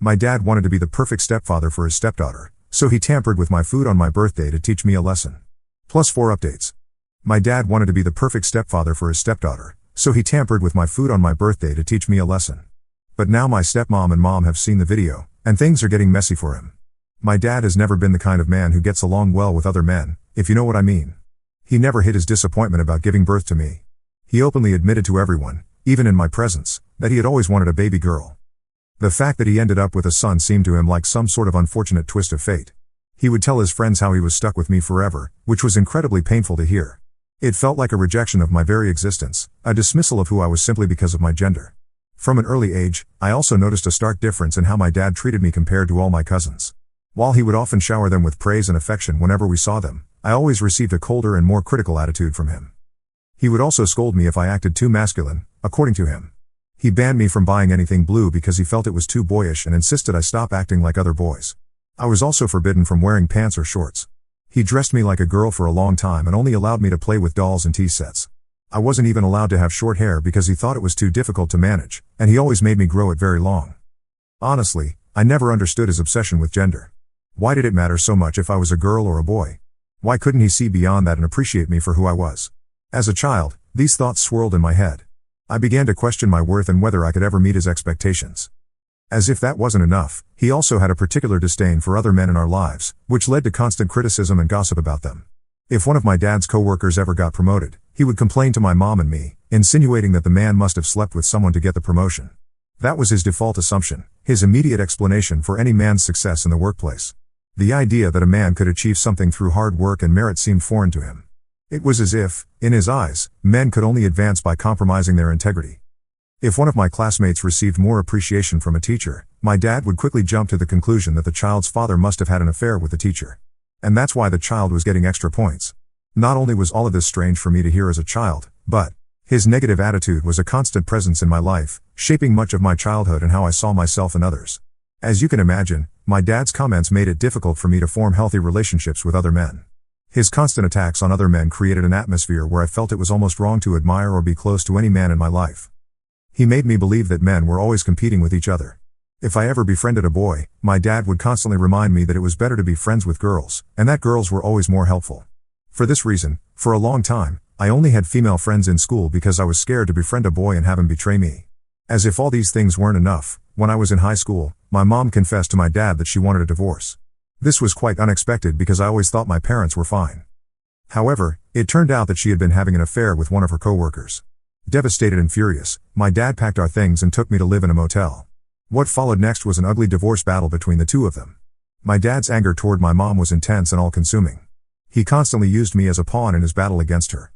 My dad wanted to be the perfect stepfather for his stepdaughter, so he tampered with my food on my birthday to teach me a lesson. +4 updates. My dad wanted to be the perfect stepfather for his stepdaughter, so he tampered with my food on my birthday to teach me a lesson. But now my stepmom and mom have seen the video, and things are getting messy for him. My dad has never been the kind of man who gets along well with other men, if you know what I mean. He never hid his disappointment about giving birth to me. He openly admitted to everyone, even in my presence, that he had always wanted a baby girl. The fact that he ended up with a son seemed to him like some sort of unfortunate twist of fate. He would tell his friends how he was stuck with me forever, which was incredibly painful to hear. It felt like a rejection of my very existence, a dismissal of who I was simply because of my gender. From an early age, I also noticed a stark difference in how my dad treated me compared to all my cousins. While he would often shower them with praise and affection whenever we saw them, I always received a colder and more critical attitude from him. He would also scold me if I acted too masculine, according to him. He banned me from buying anything blue because he felt it was too boyish and insisted I stop acting like other boys. I was also forbidden from wearing pants or shorts. He dressed me like a girl for a long time and only allowed me to play with dolls and tea sets. I wasn't even allowed to have short hair because he thought it was too difficult to manage, and he always made me grow it very long. Honestly, I never understood his obsession with gender. Why did it matter so much if I was a girl or a boy? Why couldn't he see beyond that and appreciate me for who I was? As a child, these thoughts swirled in my head. I began to question my worth and whether I could ever meet his expectations. As if that wasn't enough, he also had a particular disdain for other men in our lives, which led to constant criticism and gossip about them. If one of my dad's co-workers ever got promoted, he would complain to my mom and me, insinuating that the man must have slept with someone to get the promotion. That was his default assumption, his immediate explanation for any man's success in the workplace. The idea that a man could achieve something through hard work and merit seemed foreign to him. It was as if, in his eyes, men could only advance by compromising their integrity. If one of my classmates received more appreciation from a teacher, my dad would quickly jump to the conclusion that the child's father must have had an affair with the teacher. And that's why the child was getting extra points. Not only was all of this strange for me to hear as a child, but his negative attitude was a constant presence in my life, shaping much of my childhood and how I saw myself and others. As you can imagine, my dad's comments made it difficult for me to form healthy relationships with other men. His constant attacks on other men created an atmosphere where I felt it was almost wrong to admire or be close to any man in my life. He made me believe that men were always competing with each other. If I ever befriended a boy, my dad would constantly remind me that it was better to be friends with girls, and that girls were always more helpful. For this reason, for a long time, I only had female friends in school because I was scared to befriend a boy and have him betray me. As if all these things weren't enough, when I was in high school, my mom confessed to my dad that she wanted a divorce. This was quite unexpected because I always thought my parents were fine. However, it turned out that she had been having an affair with one of her co-workers. Devastated and furious, my dad packed our things and took me to live in a motel. What followed next was an ugly divorce battle between the two of them. My dad's anger toward my mom was intense and all-consuming. He constantly used me as a pawn in his battle against her.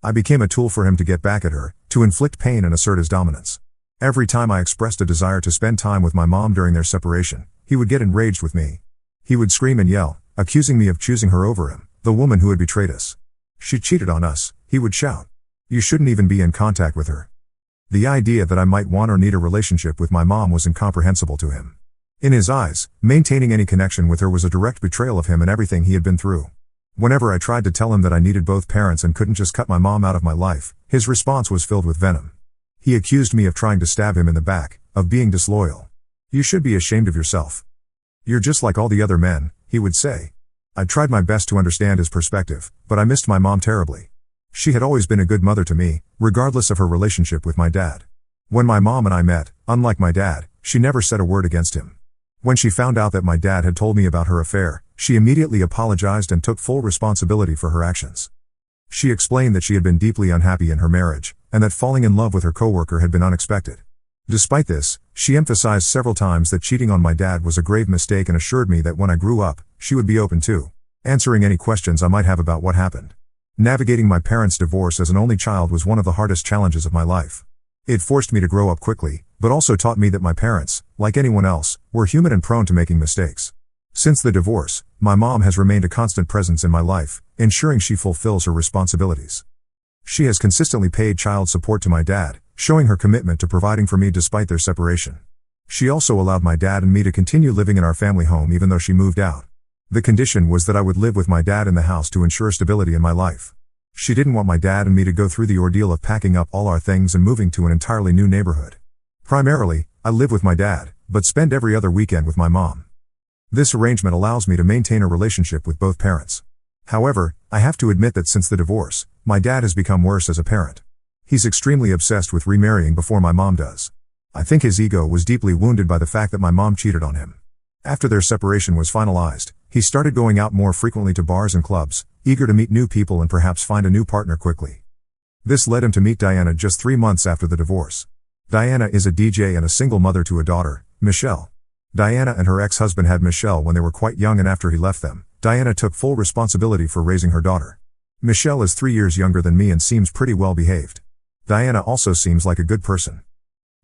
I became a tool for him to get back at her, to inflict pain and assert his dominance. Every time I expressed a desire to spend time with my mom during their separation, he would get enraged with me. He would scream and yell, accusing me of choosing her over him, the woman who had betrayed us. She cheated on us, he would shout. You shouldn't even be in contact with her. The idea that I might want or need a relationship with my mom was incomprehensible to him. In his eyes, maintaining any connection with her was a direct betrayal of him and everything he had been through. Whenever I tried to tell him that I needed both parents and couldn't just cut my mom out of my life, his response was filled with venom. He accused me of trying to stab him in the back, of being disloyal. You should be ashamed of yourself. You're just like all the other men, he would say. I tried my best to understand his perspective, but I missed my mom terribly. She had always been a good mother to me, regardless of her relationship with my dad. When my mom and I met, unlike my dad, she never said a word against him. When she found out that my dad had told me about her affair, she immediately apologized and took full responsibility for her actions. She explained that she had been deeply unhappy in her marriage, and that falling in love with her coworker had been unexpected. Despite this, she emphasized several times that cheating on my dad was a grave mistake and assured me that when I grew up, she would be open to answering any questions I might have about what happened. Navigating my parents' divorce as an only child was one of the hardest challenges of my life. It forced me to grow up quickly, but also taught me that my parents, like anyone else, were human and prone to making mistakes. Since the divorce, my mom has remained a constant presence in my life, ensuring she fulfills her responsibilities. She has consistently paid child support to my dad, showing her commitment to providing for me despite their separation. She also allowed my dad and me to continue living in our family home even though she moved out. The condition was that I would live with my dad in the house to ensure stability in my life. She didn't want my dad and me to go through the ordeal of packing up all our things and moving to an entirely new neighborhood. Primarily, I live with my dad, but spend every other weekend with my mom. This arrangement allows me to maintain a relationship with both parents. However, I have to admit that since the divorce, my dad has become worse as a parent. He's extremely obsessed with remarrying before my mom does. I think his ego was deeply wounded by the fact that my mom cheated on him. After their separation was finalized, he started going out more frequently to bars and clubs, eager to meet new people and perhaps find a new partner quickly. This led him to meet Diana just 3 months after the divorce. Diana is a DJ and a single mother to a daughter, Michelle. Diana and her ex-husband had Michelle when they were quite young, and after he left them, Diana took full responsibility for raising her daughter. Michelle is 3 years younger than me and seems pretty well behaved. Diana also seems like a good person.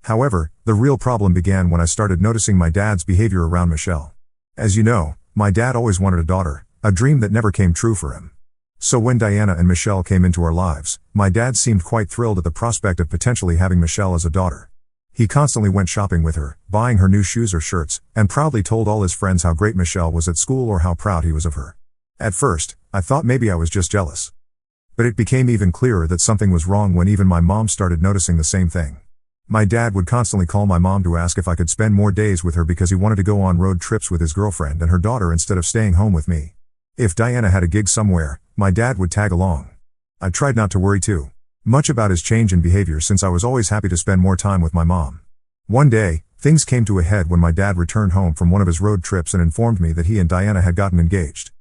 However, the real problem began when I started noticing my dad's behavior around Michelle. As you know, my dad always wanted a daughter, a dream that never came true for him. So when Diana and Michelle came into our lives, my dad seemed quite thrilled at the prospect of potentially having Michelle as a daughter. He constantly went shopping with her, buying her new shoes or shirts, and proudly told all his friends how great Michelle was at school or how proud he was of her. At first, I thought maybe I was just jealous. But it became even clearer that something was wrong when even my mom started noticing the same thing. My dad would constantly call my mom to ask if I could spend more days with her because he wanted to go on road trips with his girlfriend and her daughter instead of staying home with me. If Diana had a gig somewhere, my dad would tag along. I tried not to worry too much about his change in behavior since I was always happy to spend more time with my mom. One day, things came to a head when my dad returned home from one of his road trips and informed me that he and Diana had gotten engaged.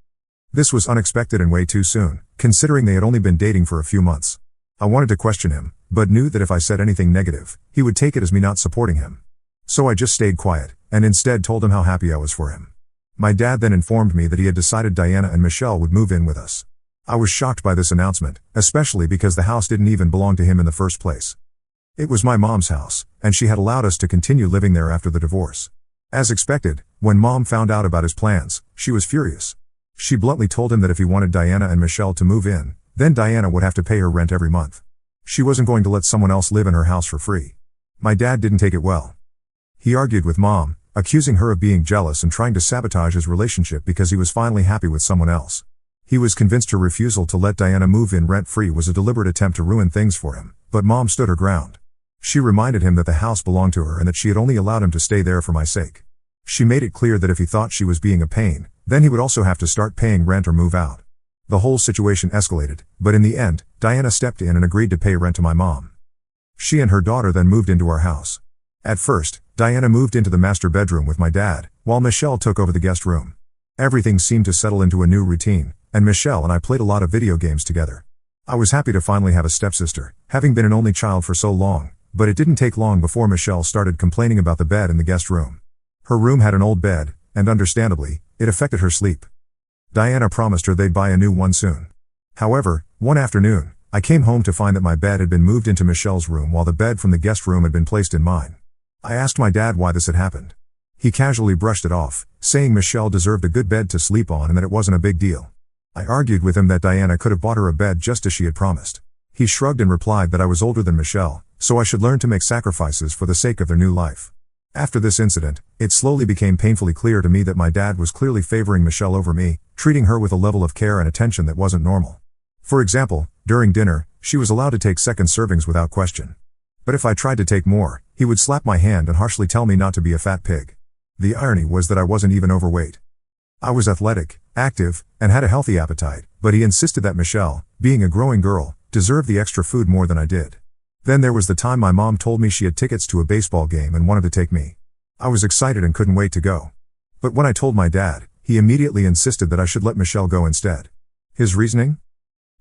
This was unexpected and way too soon, considering they had only been dating for a few months. I wanted to question him, but knew that if I said anything negative, he would take it as me not supporting him. So I just stayed quiet, and instead told him how happy I was for him. My dad then informed me that he had decided Diana and Michelle would move in with us. I was shocked by this announcement, especially because the house didn't even belong to him in the first place. It was my mom's house, and she had allowed us to continue living there after the divorce. As expected, when mom found out about his plans, she was furious. She bluntly told him that if he wanted Diana and Michelle to move in, then Diana would have to pay her rent every month. She wasn't going to let someone else live in her house for free. My dad didn't take it well. He argued with mom, accusing her of being jealous and trying to sabotage his relationship because he was finally happy with someone else. He was convinced her refusal to let Diana move in rent-free was a deliberate attempt to ruin things for him, but mom stood her ground. She reminded him that the house belonged to her and that she had only allowed him to stay there for my sake. She made it clear that if he thought she was being a pain, then he would also have to start paying rent or move out. The whole situation escalated, but in the end, Diana stepped in and agreed to pay rent to my mom. She and her daughter then moved into our house. At first, Diana moved into the master bedroom with my dad, while Michelle took over the guest room. Everything seemed to settle into a new routine, and Michelle and I played a lot of video games together. I was happy to finally have a stepsister, having been an only child for so long, but it didn't take long before Michelle started complaining about the bed in the guest room. Her room had an old bed, and understandably, it affected her sleep. Diana promised her they'd buy a new one soon. However, one afternoon, I came home to find that my bed had been moved into Michelle's room while the bed from the guest room had been placed in mine. I asked my dad why this had happened. He casually brushed it off, saying Michelle deserved a good bed to sleep on and that it wasn't a big deal. I argued with him that Diana could have bought her a bed just as she had promised. He shrugged and replied that I was older than Michelle, so I should learn to make sacrifices for the sake of their new life. After this incident, it slowly became painfully clear to me that my dad was clearly favoring Michelle over me, treating her with a level of care and attention that wasn't normal. For example, during dinner, she was allowed to take second servings without question. But if I tried to take more, he would slap my hand and harshly tell me not to be a fat pig. The irony was that I wasn't even overweight. I was athletic, active, and had a healthy appetite, but he insisted that Michelle, being a growing girl, deserved the extra food more than I did. Then there was the time my mom told me she had tickets to a baseball game and wanted to take me. I was excited and couldn't wait to go. But when I told my dad, he immediately insisted that I should let Michelle go instead. His reasoning?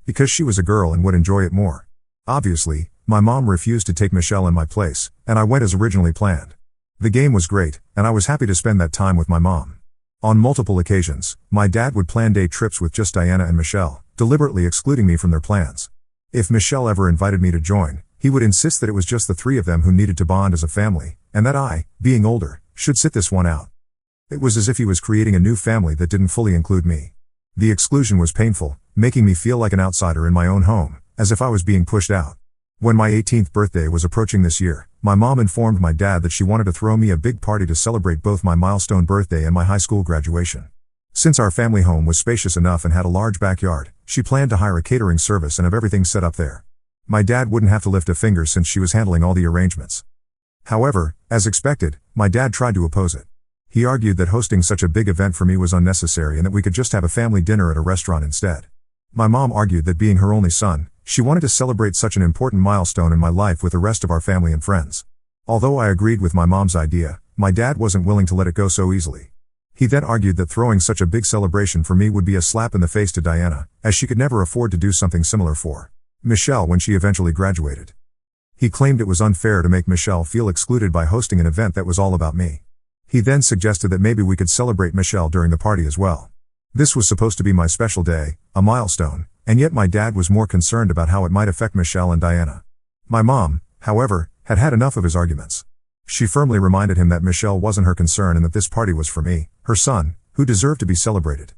Because she was a girl and would enjoy it more. Obviously, my mom refused to take Michelle in my place, and I went as originally planned. The game was great, and I was happy to spend that time with my mom. On multiple occasions, my dad would plan day trips with just Diana and Michelle, deliberately excluding me from their plans. If Michelle ever invited me to join, he would insist that it was just the three of them who needed to bond as a family, and that I, being older, should sit this one out. It was as if he was creating a new family that didn't fully include me. The exclusion was painful, making me feel like an outsider in my own home, as if I was being pushed out. When my 18th birthday was approaching this year, my mom informed my dad that she wanted to throw me a big party to celebrate both my milestone birthday and my high school graduation. Since our family home was spacious enough and had a large backyard, she planned to hire a catering service and have everything set up there. My dad wouldn't have to lift a finger since she was handling all the arrangements. However, as expected, my dad tried to oppose it. He argued that hosting such a big event for me was unnecessary and that we could just have a family dinner at a restaurant instead. My mom argued that being her only son, she wanted to celebrate such an important milestone in my life with the rest of our family and friends. Although I agreed with my mom's idea, my dad wasn't willing to let it go so easily. He then argued that throwing such a big celebration for me would be a slap in the face to Diana, as she could never afford to do something similar for Michelle when she eventually graduated. He claimed it was unfair to make Michelle feel excluded by hosting an event that was all about me. He then suggested that maybe we could celebrate Michelle during the party as well. This was supposed to be my special day, a milestone, and yet my dad was more concerned about how it might affect Michelle and Diana. My mom, however, had had enough of his arguments. She firmly reminded him that Michelle wasn't her concern and that this party was for me, her son, who deserved to be celebrated.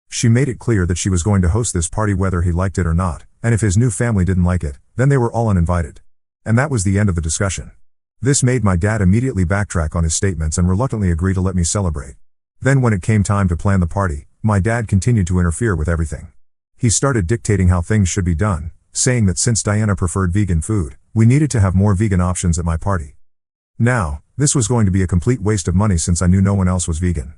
She made it clear that she was going to host this party whether he liked it or not, and if his new family didn't like it, then they were all uninvited. And that was the end of the discussion. This made my dad immediately backtrack on his statements and reluctantly agree to let me celebrate. Then when it came time to plan the party, my dad continued to interfere with everything. He started dictating how things should be done, saying that since Diana preferred vegan food, we needed to have more vegan options at my party. Now, this was going to be a complete waste of money since I knew no one else was vegan.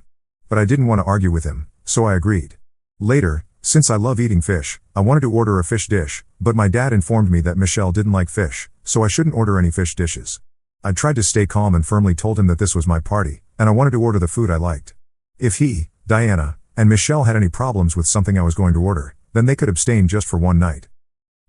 But I didn't want to argue with him, so I agreed. Later, since I love eating fish, I wanted to order a fish dish, but my dad informed me that Michelle didn't like fish, so I shouldn't order any fish dishes. I tried to stay calm and firmly told him that this was my party, and I wanted to order the food I liked. If he, Diana, and Michelle had any problems with something I was going to order, then they could abstain just for one night.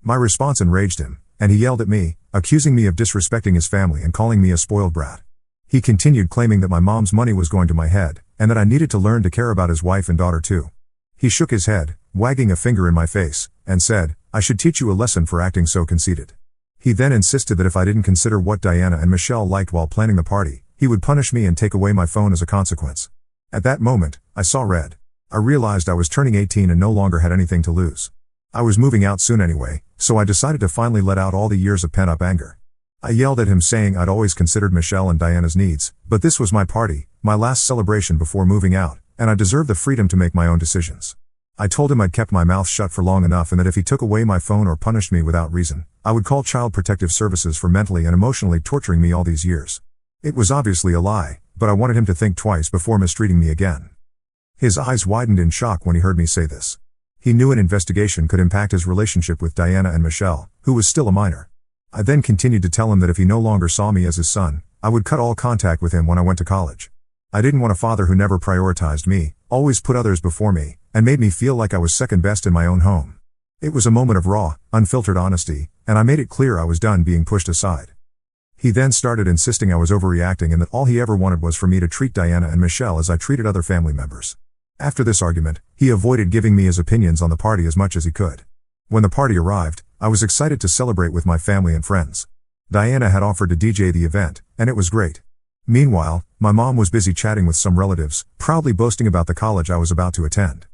My response enraged him, and he yelled at me, accusing me of disrespecting his family and calling me a spoiled brat. He continued claiming that my mom's money was going to my head, and that I needed to learn to care about his wife and daughter too. He shook his head, wagging a finger in my face, and said, "I should teach you a lesson for acting so conceited." He then insisted that if I didn't consider what Diana and Michelle liked while planning the party, he would punish me and take away my phone as a consequence. At that moment, I saw red. I realized I was turning 18 and no longer had anything to lose. I was moving out soon anyway, so I decided to finally let out all the years of pent-up anger. I yelled at him saying I'd always considered Michelle and Diana's needs, but this was my party, my last celebration before moving out, and I deserved the freedom to make my own decisions. I told him I'd kept my mouth shut for long enough and that if he took away my phone or punished me without reason, I would call Child Protective Services for mentally and emotionally torturing me all these years. It was obviously a lie, but I wanted him to think twice before mistreating me again. His eyes widened in shock when he heard me say this. He knew an investigation could impact his relationship with Diana and Michelle, who was still a minor. I then continued to tell him that if he no longer saw me as his son, I would cut all contact with him when I went to college. I didn't want a father who never prioritized me, always put others before me, and made me feel like I was second best in my own home. It was a moment of raw, unfiltered honesty, and I made it clear I was done being pushed aside. He then started insisting I was overreacting and that all he ever wanted was for me to treat Diana and Michelle as I treated other family members. After this argument, he avoided giving me his opinions on the party as much as he could. When the party arrived, I was excited to celebrate with my family and friends. Diana had offered to DJ the event, and it was great. Meanwhile, my mom was busy chatting with some relatives, proudly boasting about the college I was about to attend.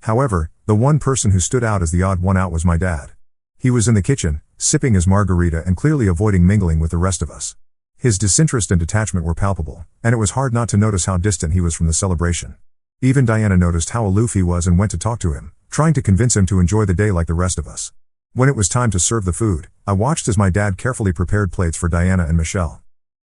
However, the one person who stood out as the odd one out was my dad. He was in the kitchen, sipping his margarita and clearly avoiding mingling with the rest of us. His disinterest and detachment were palpable, and it was hard not to notice how distant he was from the celebration. Even Diana noticed how aloof he was and went to talk to him, trying to convince him to enjoy the day like the rest of us. When it was time to serve the food, I watched as my dad carefully prepared plates for Diana and Michelle.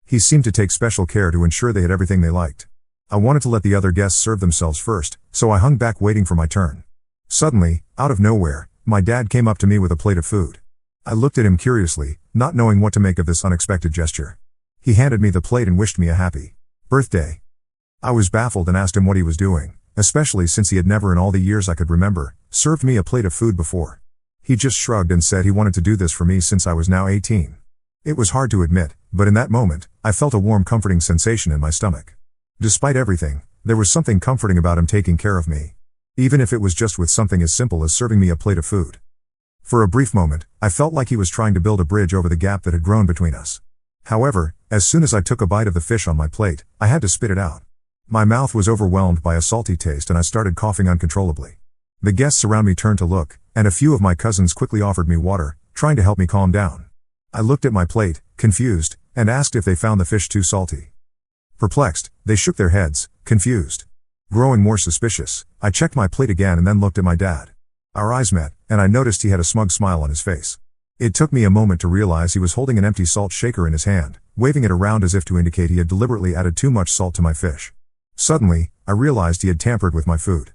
He seemed to take special care to ensure they had everything they liked. I wanted to let the other guests serve themselves first, so I hung back waiting for my turn. Suddenly, out of nowhere, my dad came up to me with a plate of food. I looked at him curiously, not knowing what to make of this unexpected gesture. He handed me the plate and wished me a happy birthday. I was baffled and asked him what he was doing, especially since he had never in all the years I could remember, served me a plate of food before. He just shrugged and said he wanted to do this for me since I was now 18. It was hard to admit, but in that moment, I felt a warm comforting sensation in my stomach. Despite everything, there was something comforting about him taking care of me. Even if it was just with something as simple as serving me a plate of food. For a brief moment, I felt like he was trying to build a bridge over the gap that had grown between us. However, as soon as I took a bite of the fish on my plate, I had to spit it out. My mouth was overwhelmed by a salty taste and I started coughing uncontrollably. The guests around me turned to look, and a few of my cousins quickly offered me water, trying to help me calm down. I looked at my plate, confused, and asked if they found the fish too salty. Perplexed, they shook their heads, confused. Growing more suspicious, I checked my plate again and then looked at my dad. Our eyes met, and I noticed he had a smug smile on his face. It took me a moment to realize he was holding an empty salt shaker in his hand, waving it around as if to indicate he had deliberately added too much salt to my fish. Suddenly, I realized he had tampered with my food.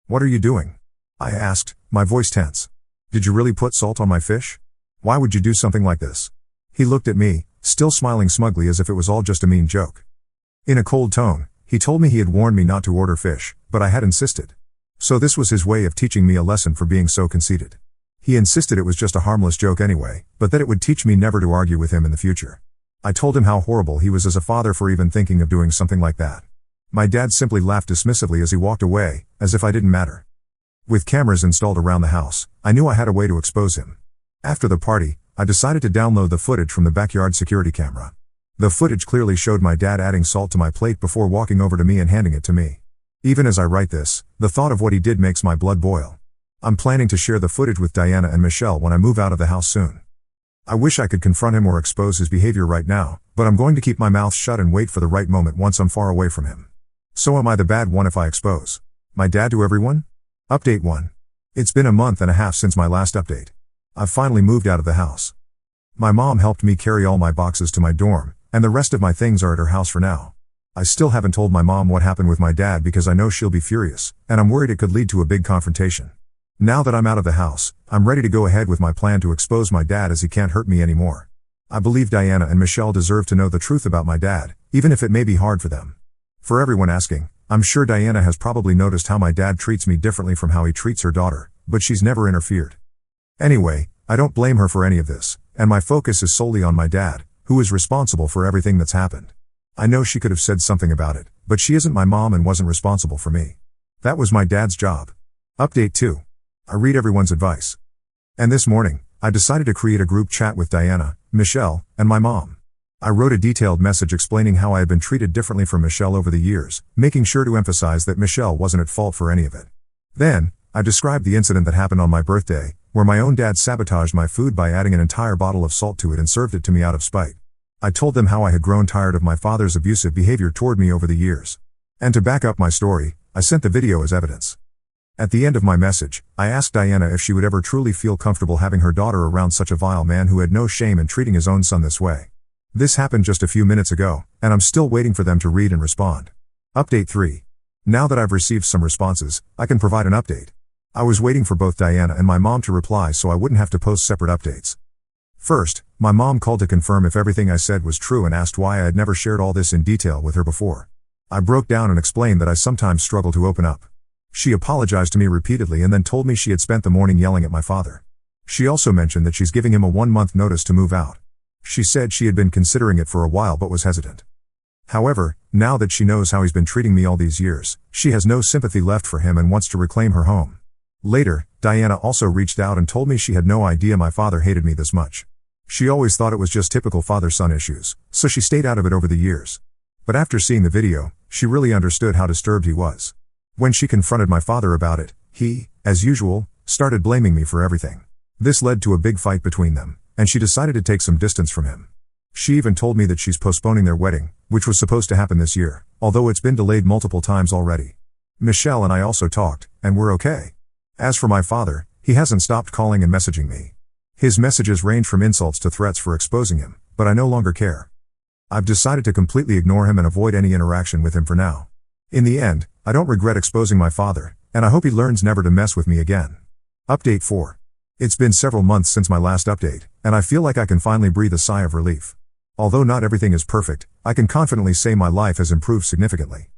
"What are you doing?" I asked, my voice tense. "Did you really put salt on my fish? Why would you do something like this?" He looked at me, still smiling smugly as if it was all just a mean joke. In a cold tone, he told me he had warned me not to order fish, but I had insisted. So this was his way of teaching me a lesson for being so conceited. He insisted it was just a harmless joke anyway, but that it would teach me never to argue with him in the future. I told him how horrible he was as a father for even thinking of doing something like that. My dad simply laughed dismissively as he walked away, as if I didn't matter. With cameras installed around the house, I knew I had a way to expose him. After the party, I decided to download the footage from the backyard security camera. The footage clearly showed my dad adding salt to my plate before walking over to me and handing it to me. Even as I write this, the thought of what he did makes my blood boil. I'm planning to share the footage with Diana and Michelle when I move out of the house soon. I wish I could confront him or expose his behavior right now, but I'm going to keep my mouth shut and wait for the right moment once I'm far away from him. So am I the bad one if I expose my dad to everyone? Update 1. It's been a month and a half since my last update. I've finally moved out of the house. My mom helped me carry all my boxes to my dorm, and the rest of my things are at her house for now. I still haven't told my mom what happened with my dad because I know she'll be furious, and I'm worried it could lead to a big confrontation. Now that I'm out of the house, I'm ready to go ahead with my plan to expose my dad as he can't hurt me anymore. I believe Diana and Michelle deserve to know the truth about my dad, even if it may be hard for them. For everyone asking, I'm sure Diana has probably noticed how my dad treats me differently from how he treats her daughter, but she's never interfered. Anyway, I don't blame her for any of this, and my focus is solely on my dad, who is responsible for everything that's happened. I know she could have said something about it, but she isn't my mom and wasn't responsible for me. That was my dad's job. Update 2. I read everyone's advice. And this morning, I decided to create a group chat with Diana, Michelle, and my mom. I wrote a detailed message explaining how I had been treated differently from Michelle over the years, making sure to emphasize that Michelle wasn't at fault for any of it. Then, I described the incident that happened on my birthday, where my own dad sabotaged my food by adding an entire bottle of salt to it and served it to me out of spite. I told them how I had grown tired of my father's abusive behavior toward me over the years. And to back up my story, I sent the video as evidence. At the end of my message, I asked Diana if she would ever truly feel comfortable having her daughter around such a vile man who had no shame in treating his own son this way. This happened just a few minutes ago, and I'm still waiting for them to read and respond. Update 3. Now that I've received some responses, I can provide an update. I was waiting for both Diana and my mom to reply so I wouldn't have to post separate updates. First, my mom called to confirm if everything I said was true and asked why I had never shared all this in detail with her before. I broke down and explained that I sometimes struggle to open up. She apologized to me repeatedly and then told me she had spent the morning yelling at my father. She also mentioned that she's giving him a 1-month notice to move out. She said she had been considering it for a while but was hesitant. However, now that she knows how he's been treating me all these years, she has no sympathy left for him and wants to reclaim her home. Later, Diana also reached out and told me she had no idea my father hated me this much. She always thought it was just typical father-son issues, so she stayed out of it over the years. But after seeing the video, she really understood how disturbed he was. When she confronted my father about it, he, as usual, started blaming me for everything. This led to a big fight between them, and she decided to take some distance from him. She even told me that she's postponing their wedding, which was supposed to happen this year, although it's been delayed multiple times already. Michelle and I also talked, and we're okay. As for my father, he hasn't stopped calling and messaging me. His messages range from insults to threats for exposing him, but I no longer care. I've decided to completely ignore him and avoid any interaction with him for now. In the end, I don't regret exposing my father, and I hope he learns never to mess with me again. Update 4. It's been several months since my last update, and I feel like I can finally breathe a sigh of relief. Although not everything is perfect, I can confidently say my life has improved significantly.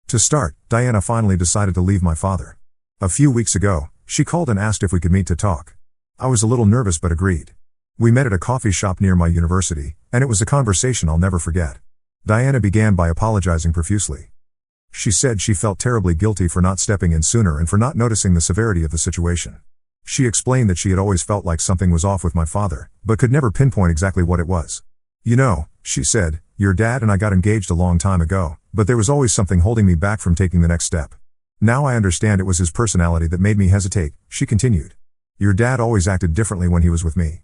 To start, Diana finally decided to leave my father. A few weeks ago, she called and asked if we could meet to talk. I was a little nervous but agreed. We met at a coffee shop near my university, and it was a conversation I'll never forget. Diana began by apologizing profusely. She said she felt terribly guilty for not stepping in sooner and for not noticing the severity of the situation. She explained that she had always felt like something was off with my father, but could never pinpoint exactly what it was. You know, she said, your dad and I got engaged a long time ago, but there was always something holding me back from taking the next step. Now I understand it was his personality that made me hesitate, she continued. Your dad always acted differently when he was with me.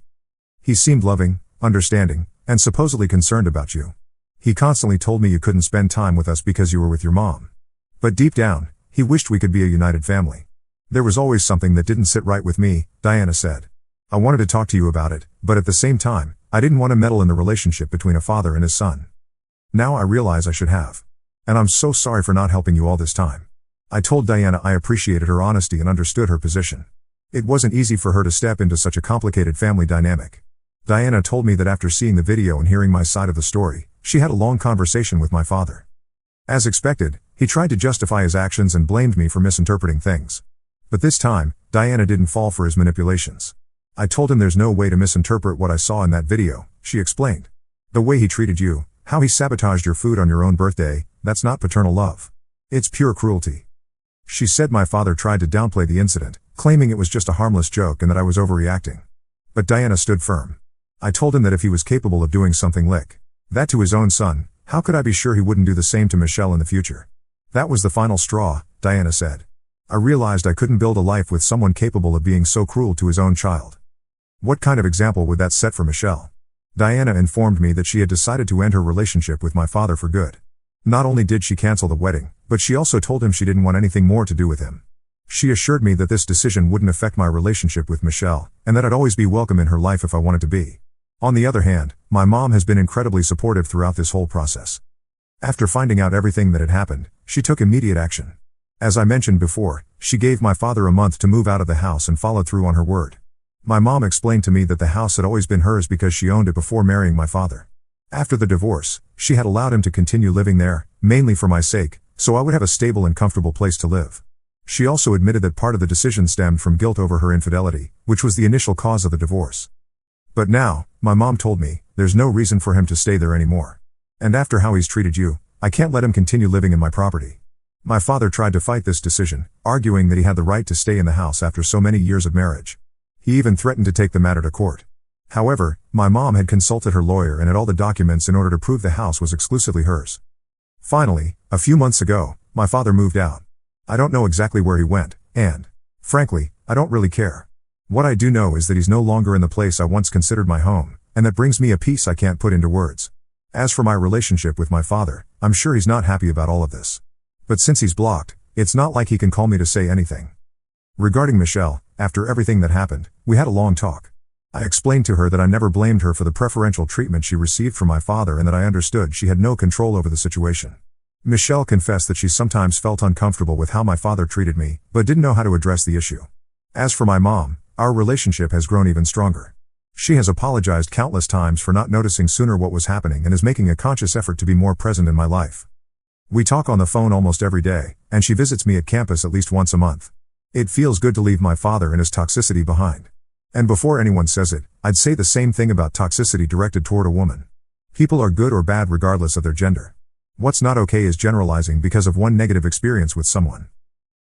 He seemed loving, understanding, and supposedly concerned about you. He constantly told me you couldn't spend time with us because you were with your mom. But deep down, he wished we could be a united family. There was always something that didn't sit right with me, Diana said. I wanted to talk to you about it, but at the same time, I didn't want to meddle in the relationship between a father and his son. Now I realize I should have. And I'm so sorry for not helping you all this time. I told Diana I appreciated her honesty and understood her position. It wasn't easy for her to step into such a complicated family dynamic. Diana told me that after seeing the video and hearing my side of the story, she had a long conversation with my father. As expected, he tried to justify his actions and blamed me for misinterpreting things. But this time, Diana didn't fall for his manipulations. I told him there's no way to misinterpret what I saw in that video, she explained. The way he treated you, how he sabotaged your food on your own birthday, that's not paternal love. It's pure cruelty. She said my father tried to downplay the incident, claiming it was just a harmless joke and that I was overreacting. But Diana stood firm. I told him that if he was capable of doing something like that to his own son, how could I be sure he wouldn't do the same to Michelle in the future? That was the final straw, Diana said. I realized I couldn't build a life with someone capable of being so cruel to his own child. What kind of example would that set for Michelle? Diana informed me that she had decided to end her relationship with my father for good. Not only did she cancel the wedding, but she also told him she didn't want anything more to do with him. She assured me that this decision wouldn't affect my relationship with Michelle, and that I'd always be welcome in her life if I wanted to be. On the other hand, my mom has been incredibly supportive throughout this whole process. After finding out everything that had happened, she took immediate action. As I mentioned before, she gave my father a month to move out of the house and followed through on her word. My mom explained to me that the house had always been hers because she owned it before marrying my father. After the divorce, she had allowed him to continue living there, mainly for my sake, so I would have a stable and comfortable place to live. She also admitted that part of the decision stemmed from guilt over her infidelity, which was the initial cause of the divorce. But now, my mom told me, there's no reason for him to stay there anymore. And after how he's treated you, I can't let him continue living in my property. My father tried to fight this decision, arguing that he had the right to stay in the house after so many years of marriage. He even threatened to take the matter to court. However, my mom had consulted her lawyer and had all the documents in order to prove the house was exclusively hers. Finally, a few months ago, my father moved out. I don't know exactly where he went, and, frankly, I don't really care. What I do know is that he's no longer in the place I once considered my home, and that brings me a peace I can't put into words. As for my relationship with my father, I'm sure he's not happy about all of this. But since he's blocked, it's not like he can call me to say anything. Regarding Michelle, after everything that happened, we had a long talk. I explained to her that I never blamed her for the preferential treatment she received from my father and that I understood she had no control over the situation. Michelle confessed that she sometimes felt uncomfortable with how my father treated me, but didn't know how to address the issue. As for my mom, our relationship has grown even stronger. She has apologized countless times for not noticing sooner what was happening and is making a conscious effort to be more present in my life. We talk on the phone almost every day, and she visits me at campus at least once a month. It feels good to leave my father and his toxicity behind. And before anyone says it, I'd say the same thing about toxicity directed toward a woman. People are good or bad regardless of their gender. What's not okay is generalizing because of one negative experience with someone.